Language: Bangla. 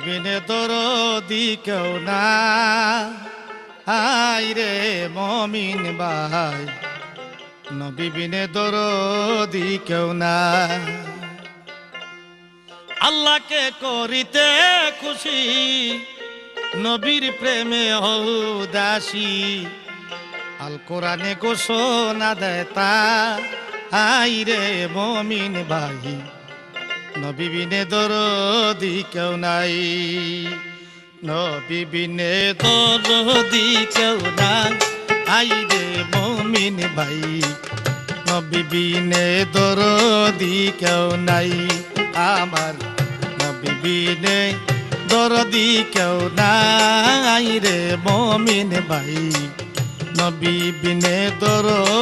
বিনে দরদি কেউ না, আই রে মমিন ভাই, নবী বিনে দরদি কেউ না। আল্লাহকে করিতে খুশি, নবীর প্রেমে হও দাসী, আল কোরআনে ঘোষণা দেয় তা, আই রে মমিন ভাই, নবী বিনে দরদি কেউ নাই, নবী বিনে দরদি কেউ নাই, আই রে মমিন ভাই, নবী বিনে দরদি কেউ নাই, আমার নবী বিনে দরদি কেউ নাই রে মমিন ভাই, নবী বিনে দরদি